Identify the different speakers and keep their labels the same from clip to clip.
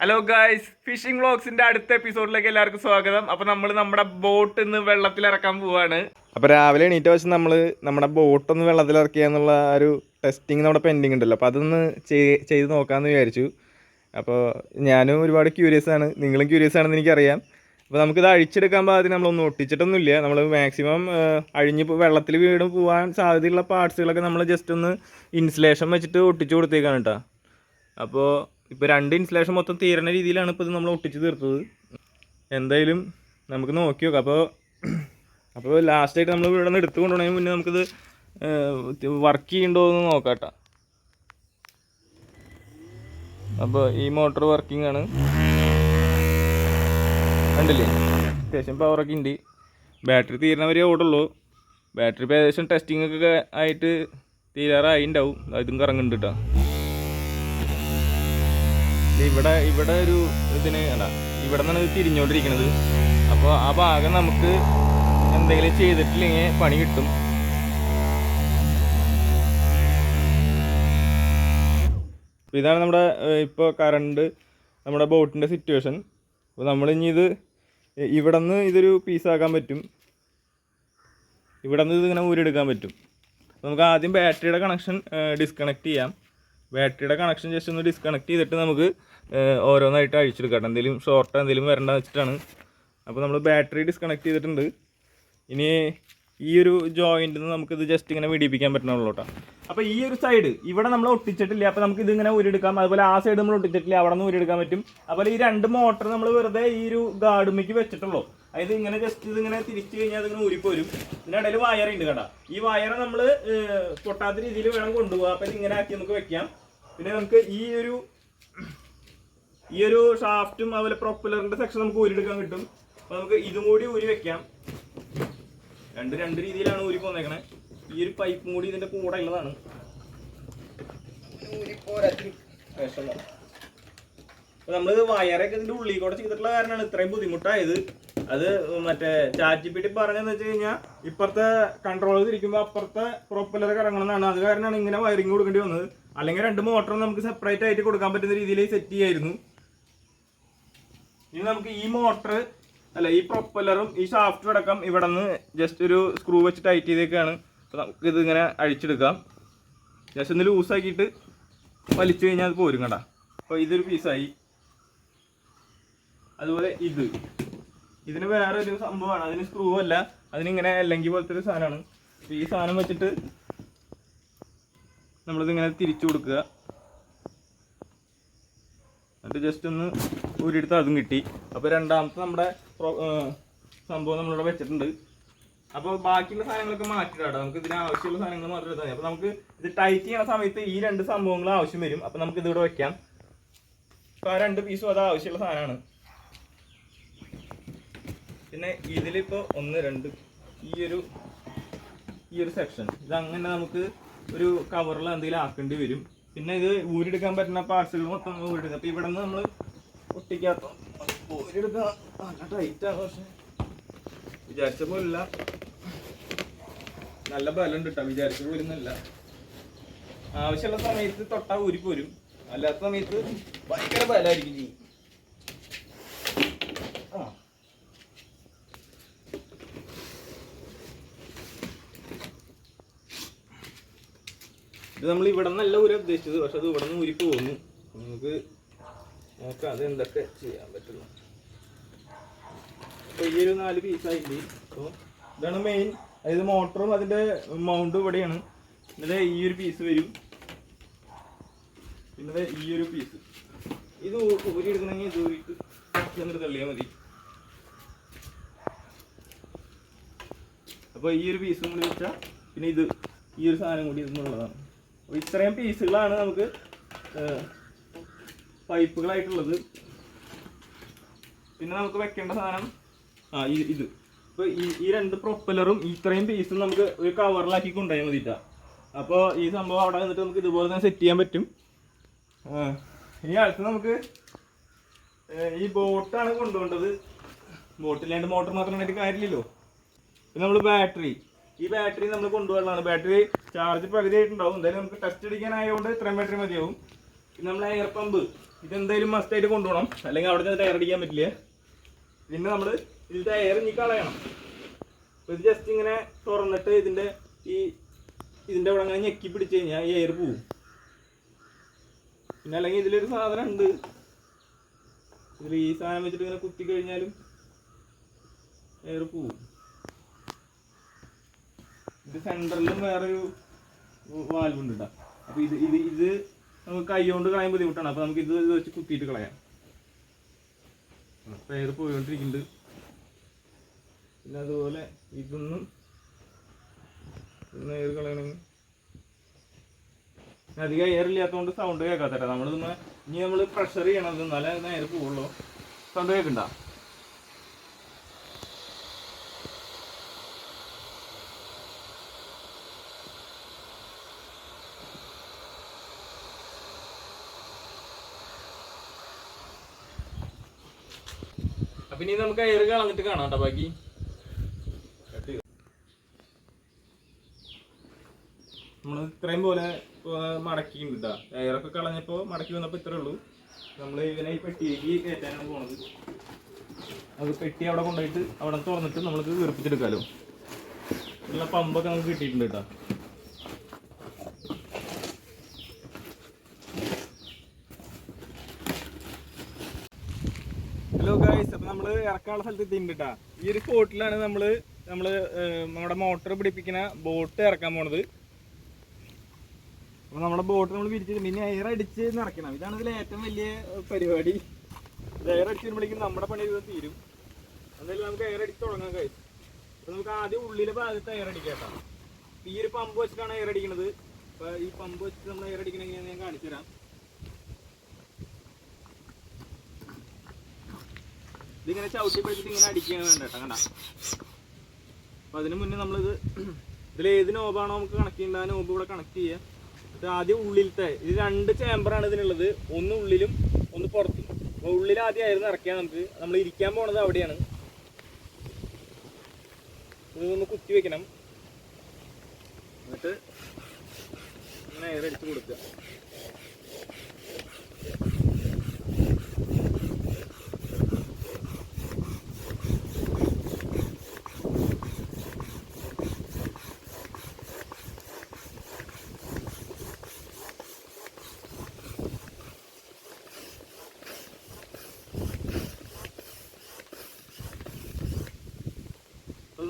Speaker 1: Hello guys, phishing വ്ളോഗ്സിന്റെ അടുത്ത എപ്പിസോഡിലേക്ക് എല്ലാവർക്കും സ്വാഗതം. അപ്പോൾ നമ്മൾ നമ്മുടെ ബോട്ട് ഇന്ന് വെള്ളത്തിൽ ഇറക്കാൻ പോവാണ്. അപ്പോൾ രാവിലെ എണീറ്റ വശം നമ്മൾ നമ്മുടെ ബോട്ടൊന്ന് വെള്ളത്തിൽ ഇറക്കുക എന്നുള്ള ഒരു ടെസ്റ്റിംഗ് നമ്മുടെ പെൻഡിങ് ഉണ്ടല്ലോ, അപ്പോൾ അതൊന്ന് ചെയ്ത് നോക്കാമെന്ന് വിചാരിച്ചു. അപ്പോൾ ഞാനും ഒരുപാട് ക്യൂരിയസ് ആണ്, നിങ്ങളും ക്യൂരിയസ് ആണെന്ന് എനിക്കറിയാം. അപ്പോൾ നമുക്കിത് അഴിച്ചെടുക്കാൻ പാകത്തിന് നമ്മളൊന്നും ഒട്ടിച്ചിട്ടൊന്നുമില്ല. നമ്മൾ മാക്സിമം അഴിഞ്ഞ് വെള്ളത്തിൽ വീട് പോകാൻ സാധ്യതയുള്ള പാർട്സുകളൊക്കെ നമ്മൾ ജസ്റ്റ് ഒന്ന് ഇൻസുലേഷൻ വെച്ചിട്ട് ഒട്ടിച്ചു കൊടുത്തേക്കാണ് കേട്ടോ. അപ്പോൾ ഇപ്പോൾ 2 ഇൻസുലേഷൻ മൊത്തം തീരണ രീതിയിലാണ് ഇപ്പോൾ ഇത് നമ്മൾ ഒട്ടിച്ച് തീർത്തത്. എന്തായാലും നമുക്ക് നോക്കി നോക്കാം. അപ്പോൾ ലാസ്റ്റായിട്ട് നമ്മൾ ഇവിടെ നിന്ന് എടുത്തു കൊണ്ടുപോകണതിന് മുന്നേ നമുക്കിത് വർക്ക് ചെയ്യണ്ടോ എന്ന് നോക്കാം കേട്ടോ. അപ്പോൾ ഈ മോട്ടർ വർക്കിംഗ് ആണ്, കണ്ടില്ലേ, അത്യാവശ്യം പവറൊക്കെ ഉണ്ട്. ബാറ്ററി തീരണവരെ ഓടുള്ളൂ. ബാറ്ററി ഇപ്പോൾ ഏകദേശം ടെസ്റ്റിംഗ് ഒക്കെ ആയിട്ട് തീരാറായി ഉണ്ടാവും. ഇതും കറങ്ങുന്നുണ്ട് കേട്ടോ. ഇവിടെ ഒരു ഇതിന് അല്ല, ഇവിടെ നിന്നാണ് ഇത് തിരിഞ്ഞുകൊണ്ടിരിക്കുന്നത്. അപ്പോൾ ആ ഭാഗം നമുക്ക് എന്തെങ്കിലും ചെയ്തിട്ടില്ലെങ്കിൽ പണി കിട്ടും. ഇതാണ് നമ്മുടെ ഇപ്പോൾ കറണ്ട് നമ്മുടെ ബോട്ടിൻ്റെ സിറ്റുവേഷൻ. അപ്പോൾ നമ്മളിനി ഇത് ഇവിടെ നിന്ന് ഇതൊരു പീസാക്കാൻ പറ്റും, ഇവിടെ നിന്ന് ഇതിങ്ങനെ ഊരെടുക്കാൻ പറ്റും. നമുക്ക് ആദ്യം ബാറ്ററിയുടെ കണക്ഷൻ ഡിസ്കണക്ട് ചെയ്യാം. ബാറ്ററിയുടെ കണക്ഷൻ ജസ്റ്റ് ഒന്ന് ഡിസ്കണക്ട് ചെയ്തിട്ട് നമുക്ക് ഓരോന്നായിട്ട് അഴിച്ചെടുക്കാം. എന്തെങ്കിലും ഷോർട്ട് എന്തെങ്കിലും വരേണ്ട വെച്ചിട്ടാണ്. അപ്പോൾ നമ്മൾ ബാറ്ററി ഡിസ്കണക്ട് ചെയ്തിട്ടുണ്ട്. ഇനി ഈ ഒരു ജോയിൻറ്റിൽ നിന്ന് നമുക്കിത് ജസ്റ്റ് ഇങ്ങനെ വിടിപ്പിക്കാൻ പറ്റണുള്ളൂ കേട്ടോ. അപ്പോൾ ഈ ഒരു സൈഡ് ഇവിടെ നമ്മൾ ഒട്ടിച്ചിട്ടില്ല, അപ്പോൾ നമുക്ക് ഇതിങ്ങനെ ഊരെടുക്കാം. അതുപോലെ ആ സൈഡ് നമ്മൾ ഒട്ടിച്ചിട്ടില്ല, അവിടെ നിന്ന് ഊരെടുക്കാൻ പറ്റും. അതുപോലെ ഈ 2 മോട്ടർ നമ്മൾ വെറുതെ ഈ ഒരു ഗാർഡുമ്മയ്ക്ക് വെച്ചിട്ടുള്ളൂ. അതായത് ഇങ്ങനെ ജസ്റ്റ് ഇതിങ്ങനെ തിരിച്ചു കഴിഞ്ഞാൽ അതിങ്ങനെ ഊരിപ്പോരും. ഇതിനിടയിൽ വയറുണ്ട് കേട്ടോ. ഈ വയറ് നമ്മൾ പൊട്ടാത്ത രീതിയിൽ വേണം കൊണ്ടുപോകാം. അപ്പോൾ ഇതിങ്ങനെ ആക്കി നമുക്ക് വെക്കാം. പിന്നെ നമുക്ക് ഈ ഒരു ഷാഫ്റ്റും അതുപോലെ പ്രൊപ്പലറിൻ്റെ സെക്ഷൻ നമുക്ക് ഊരിയെടുക്കാൻ കിട്ടും. അപ്പോൾ നമുക്ക് ഇതും കൂടി ഊരി വെക്കാം. രണ്ട് രീതിയിലാണ് ഊരി പോന്നേക്കണേ. ഈ ഒരു പൈപ്പും കൂടി ഇതിൻ്റെ കൂടെ ഉള്ളതാണ്. അപ്പോൾ നമ്മൾ വയറൊക്കെ ഇതിൻ്റെ ഉള്ളിൽ കൂടെ ചെയ്തിട്ടുള്ള കാരണമാണ് ഇത്രയും ബുദ്ധിമുട്ടായത്. അത് മറ്റേ ChatGPT പറഞ്ഞതെന്ന് വെച്ച് കഴിഞ്ഞാൽ ഇപ്പുറത്തെ കൺട്രോൾ തിരിക്കുമ്പോൾ അപ്പുറത്തെ പ്രൊപ്പലർ കറങ്ങണമെന്നാണ്. അത് കാരണമാണ് ഇങ്ങനെ വയറിങ് കൊടുക്കേണ്ടി വന്നത്. അല്ലെങ്കിൽ 2 മോട്ടറും നമുക്ക് സെപ്പറേറ്റ് ആയിട്ട് കൊടുക്കാൻ പറ്റുന്ന രീതിയിൽ സെറ്റ് ചെയ്യായിരുന്നു. ഇനി നമുക്ക് ഈ മോട്ടർ അല്ല, ഈ പ്രൊപ്പലറും ഈ ഷാഫ്റ്റും അടക്കം ഇവിടെ നിന്ന് ജസ്റ്റ് ഒരു സ്ക്രൂ വെച്ച് ടൈറ്റ് ചെയ്തേക്കാണ്. അപ്പോൾ നമുക്ക് ഇതിങ്ങനെ അഴിച്ചെടുക്കാം. ജസ്റ്റ് ഒന്ന് ലൂസാക്കിയിട്ട് വലിച്ചു കഴിഞ്ഞാൽ അത് പോരും കണ്ട. അപ്പോൾ ഇതൊരു പീസായി. അതുപോലെ ഇതിന് വേറെ ഒരു സംഭവമാണ്. അതിന് സ്ക്രൂ അല്ല, അതിനിങ്ങനെ അല്ലെങ്കിൽ പോലത്തെ ഒരു സാധനമാണ്. അപ്പോൾ ഈ സാധനം വെച്ചിട്ട് നമ്മളിതിങ്ങനെ തിരിച്ചു കൊടുക്കുക. എന്നിട്ട് ജസ്റ്റ് ഒന്ന് ഊരിയെടുത്ത് അതും കിട്ടി. അപ്പോൾ രണ്ടാമത്തെ നമ്മുടെ സംഭവം നമ്മളിവിടെ വെച്ചിട്ടുണ്ട്. അപ്പോൾ ബാക്കിയുള്ള സാധനങ്ങളൊക്കെ മാറ്റിയിട്ടാണ് നമുക്ക് ഇതിന് ആവശ്യമുള്ള സാധനങ്ങൾ മാത്രമേ എടുത്താൽ മതി. അപ്പോൾ നമുക്ക് ഇത് ടൈറ്റ് ചെയ്യുന്ന സമയത്ത് ഈ 2 സംഭവങ്ങൾ ആവശ്യം വരും. അപ്പോൾ നമുക്ക് ഇതിവിടെ വെക്കാം. അപ്പോൾ ആ 2 പീസും അത് ആവശ്യമുള്ള സാധനമാണ്. പിന്നെ ഇതിലിപ്പോൾ 1, 2 ഈ ഒരു സെക്ഷൻ ഇതങ്ങനെ നമുക്ക് ഒരു കവറിൽ എന്തെങ്കിലും ആക്കേണ്ടി വരും. പിന്നെ ഇത് ഊരിയെടുക്കാൻ പറ്റുന്ന പാർട്സുകൾ മൊത്തം ഊരിയെടുക്കുക. അപ്പോൾ ഇവിടെ നിന്ന് നമ്മൾ ഒട്ടിക്കാത്ത ഊരിയെടുക്കുക. നല്ല ടൈറ്റാണ്, പക്ഷെ വിചാരിച്ച പോലില്ല. നല്ല ബലം ഉണ്ട് കേട്ടോ, വിചാരിച്ച പോലൊന്നുമല്ല. ആവശ്യമുള്ള സമയത്ത് തൊട്ടാൽ ഊരിപ്പോരും, അല്ലാത്ത സമയത്ത് ഭയങ്കര ബലമായിരിക്കും ചെയ്യും. ഇത് നമ്മൾ ഇവിടെ നിന്നല്ല ഊരി ഉദ്ദേശിച്ചത്, പക്ഷെ അത് ഇവിടെ നിന്ന് ഊരി പോകുന്നു. നമുക്ക് നോക്കാം അത് എന്തൊക്കെ ചെയ്യാൻ പറ്റുള്ളൂ. അപ്പോൾ ഈ ഒരു 4 പീസായിട്ട് അപ്പോൾ ഇതാണ് മെയിൻ. അതായത് മോട്ടറും അതിൻ്റെ മൗണ്ടും ഇവിടെയാണ്. പിന്നെ ഈ ഒരു പീസ് വരും, പിന്നെ ഈ ഒരു പീസ്. ഇത് ഊരി എടുക്കണമെങ്കിൽ ഇത് ഊരിട്ട് എന്നിട്ട് തള്ളിയാൽ മതി. അപ്പോൾ ഈ ഒരു പീസും കൂടി വെച്ചാൽ പിന്നെ ഈ ഒരു സാധനം കൂടി ഇതെന്നുള്ളതാണ്. അപ്പോൾ ഇത്രയും പീസുകളാണ് നമുക്ക് പൈപ്പുകളായിട്ടുള്ളത്. പിന്നെ നമുക്ക് വെക്കേണ്ട സാധനം ഇത്. ഇപ്പോൾ ഈ 2 പ്രൊപ്പലറും ഇത്രയും പീസും നമുക്ക് ഒരു കവറിലാക്കി കൊണ്ടുപോയാൽ മതിട്ടാ. അപ്പോൾ ഈ സംഭവം അവിടെ നിന്നിട്ട് നമുക്ക് ഇതുപോലെ തന്നെ സെറ്റ് ചെയ്യാൻ പറ്റും. ഇനി അടുത്ത് നമുക്ക് ഈ ബോട്ടാണ് കൊണ്ടുപോകേണ്ടത്. ബോട്ടില്ലാണ്ട് മോട്ടർ മാത്രം ഉണ്ടായിട്ട് കാര്യമില്ലല്ലോ. പിന്നെ നമ്മൾ ഈ ബാറ്ററി നമ്മൾ കൊണ്ടുപോകാനുള്ളതാണ്. ബാറ്ററി ചാർജ് പകുതി ആയിട്ടുണ്ടാവും. എന്തായാലും നമുക്ക് ടെസ്റ്റ് അടിക്കാനായതുകൊണ്ട് ഇത്രയും ബാറ്ററി മതിയാവും. പിന്നെ നമ്മൾ എയർ പമ്പ് ഇതെന്തായാലും മസ്റ്റായിട്ട് കൊണ്ടുപോകണം, അല്ലെങ്കിൽ അവിടെ നിന്ന് ടയർ അടിക്കാൻ പറ്റില്ല. പിന്നെ നമ്മൾ ഇതിൽ ടയർ ഇനി കളയണം. അപ്പോൾ ഇത് ജസ്റ്റ് ഇങ്ങനെ തുറന്നിട്ട് ഇതിൻ്റെ അവിടെ അങ്ങനെ ഞെക്കി പിടിച്ച് കഴിഞ്ഞാൽ ഈ എയർ പോവും. പിന്നെ അല്ലെങ്കിൽ ഇതിലൊരു സാധനം ഉണ്ട്, ഇതിൽ ഈ സാധനം വെച്ചിട്ട് ഇങ്ങനെ കുത്തി കഴിഞ്ഞാലും എയർ പോവും. ഇത് സെൻറ്ററിലും വേറൊരു വാൽവ് ഉണ്ട് കേട്ടോ. അപ്പോൾ ഇത് നമുക്ക് കൈ കൊണ്ട് കളയാൻ ബുദ്ധിമുട്ടാണ്. അപ്പോൾ നമുക്ക് ഇത് വെച്ച് കുത്തിയിട്ട് കളയാം. അപ്പോൾ എയർ പോയിക്കൊണ്ടിരിക്കുന്നുണ്ട്. പിന്നെ അതുപോലെ ഇതൊന്നും എയർ കളയണമെങ്കിൽ അധികം എയർ ഇല്ലാത്തതുകൊണ്ട് സൗണ്ട് കേൾക്കാത്തട്ടാ. ഇനി നമ്മൾ പ്രഷർ ചെയ്യണത് എന്നാലേ എയർ പോവുള്ളൂ. സൗണ്ട് കേൾക്കണ്ട. അപ്പൊ ഇനി നമുക്ക് എയർ കളഞ്ഞിട്ട് കാണാം കേട്ടോ ബാക്കി. നമ്മൾ ഇത്രയും പോലെ മടക്കിയിട്ടുണ്ട് കേട്ടോ. എയറൊക്കെ കളഞ്ഞപ്പോൾ മടക്കി വന്നപ്പോൾ ഇത്രേ ഉള്ളൂ. നമ്മൾ ഇവനെ ഈ പെട്ടിയിലേക്ക് കയറ്റാനാണ് പോണത്. അത് പെട്ടി അവിടെ കൊണ്ടുപോയിട്ട് അവിടെ തുറന്നിട്ട് നമുക്ക് വീർപ്പിച്ചെടുക്കാമല്ലോ. ഉള്ള പമ്പൊക്കെ നമുക്ക് കിട്ടിയിട്ടുണ്ട് കേട്ടോ. ഹലോ ഗൈസ്, അപ്പോൾ നമ്മൾ ഇറക്കാനുള്ള സ്ഥലത്ത് എത്തിയിട്ടുണ്ട് കേട്ടോ. ഈ ഒരു സ്പോട്ടിലാണ് നമ്മുടെ മോട്ടർ പിടിപ്പിക്കുന്ന ബോട്ട് ഇറക്കാൻ പോണത്. അപ്പോൾ നമ്മുടെ ബോട്ട് നമ്മൾ പിരിച്ചിട്ടുണ്ട്. ഇനി എയർ അടിച്ച് നിറയ്ക്കണം. ഇതാണ് ഇതിൽ ഏറ്റവും വലിയ പരിപാടി. എയർ അടിച്ച് വരുമ്പോഴേക്കും നമ്മുടെ പണി ഇത് തീരും. എന്തായാലും നമുക്ക് എയർ അടിച്ച് തുടങ്ങാം ഗൈസ്. അപ്പോൾ നമുക്ക് ആദ്യം ഉള്ളിലെ ഭാഗത്ത് എയർ അടിക്കാം കേട്ടോ. ഈ ഒരു പമ്പ് വെച്ചിട്ടാണ് എയർ അടിക്കുന്നത്. അപ്പോൾ ഈ പമ്പ് വെച്ചിട്ട് നമ്മൾ എയർ അടിക്കണമെങ്കിൽ ഞാൻ കാണിച്ചു തരാം. ഇതിങ്ങനെ ചവിട്ടി പിടിച്ചിട്ട് ഇങ്ങനെ അടിക്കുകയാണ് വേണ്ട കേട്ടോ. കണ്ട. അപ്പോൾ അതിന് മുന്നേ നമ്മളിത് ഇതിലേത് നോബാണോ നമുക്ക് കണക്ട് ചെയ്യേണ്ട ആ നോബ് ഇവിടെ കണക്ട് ചെയ്യുക. ഇത് ആദ്യം ഉള്ളിലത്തെ ഇത് 2 ചേമ്പറാണ് ഇതിനുള്ളത്. ഒന്ന് ഉള്ളിലും ഒന്ന് പുറത്തും. അപ്പോൾ ഉള്ളിൽ ആദ്യം ആയിരുന്നു ഇറക്കിയാൽ നമ്മൾ ഇരിക്കാൻ പോണത് അവിടെയാണ്. ഇതൊന്ന് കുത്തി വെക്കണം. എന്നിട്ട് ഇങ്ങനെ എയർ അടിച്ച് കൊടുക്കുക.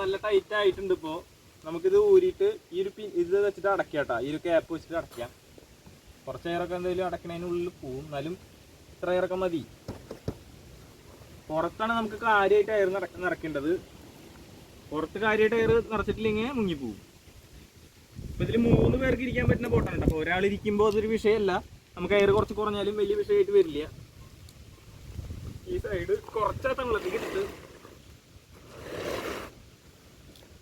Speaker 1: നല്ല ടൈറ്റ് ആയിട്ടുണ്ട്. ഇപ്പോൾ നമുക്കിത് ഊരിയിട്ട് ഈ ഒരു ഇത് വെച്ചിട്ട് അടയ്ക്കാം കേട്ടോ. ഈ ഒരു ക്യാപ്പ് വെച്ചിട്ട് അടയ്ക്കാം. കുറച്ച് എയറൊക്കെ എന്തെങ്കിലും അടയ്ക്കണതിനുള്ളിൽ പോവും. എന്നാലും ഇത്ര എയറൊക്കെ മതി. പുറത്താണ് നമുക്ക് കാര്യമായിട്ട് എയർ നിറയ്ക്കേണ്ടത്. പുറത്ത് കാര്യമായിട്ട് എയർ നിറച്ചിട്ടില്ലെങ്കിൽ മുങ്ങിപ്പോവും. അപ്പോൾ ഇതിൽ 3 പേർക്ക് ഇരിക്കാൻ പറ്റുന്ന ബോട്ടാണ് കേട്ടോ. അപ്പോൾ ഒരാളിരിക്കുമ്പോൾ അതൊരു വിഷയമല്ല. നമുക്ക് എയർ കുറച്ച് കുറഞ്ഞാലും വലിയ വിഷയമായിട്ട് വരില്ല. ഈ സൈഡ് കുറച്ച് തങ്ങളത്തേക്ക് ഇട്ടിട്ട്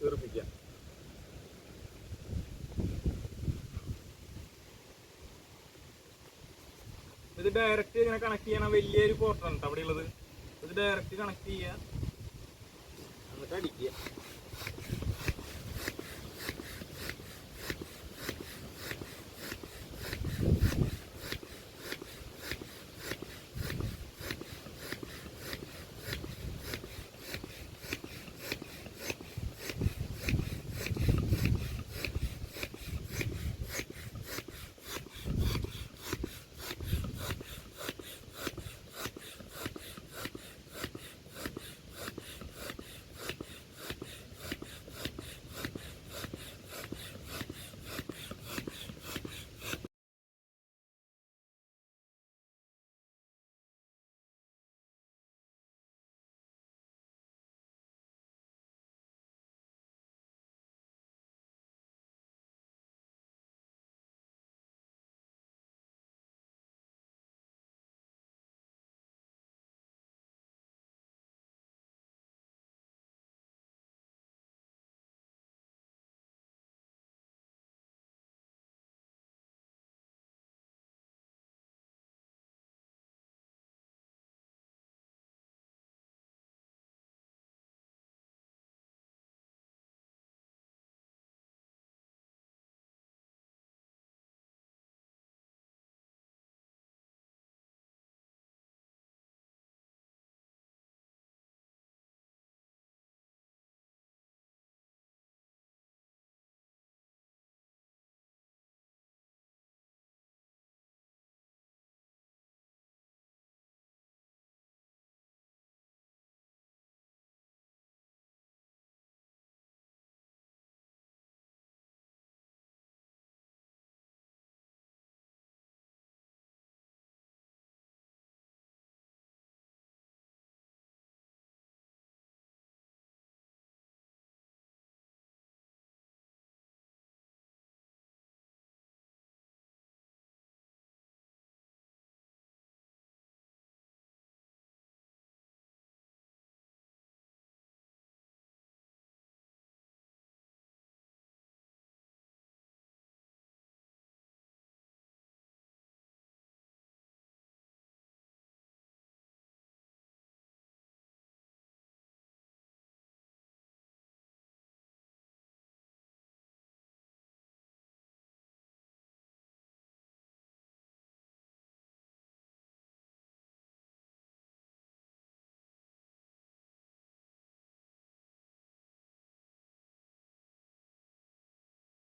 Speaker 1: വീർപ്പിക്കാം. ഇത് ഡയറക്റ്റ് ഇങ്ങനെ കണക്ട് ചെയ്യണ വലിയൊരു പോർട്ടാണ് കേട്ടോ അവിടെ ഉള്ളത്. ഇത് ഡയറക്റ്റ് കണക്ട് ചെയ്യുക, എന്നിട്ട് അടിക്കുക.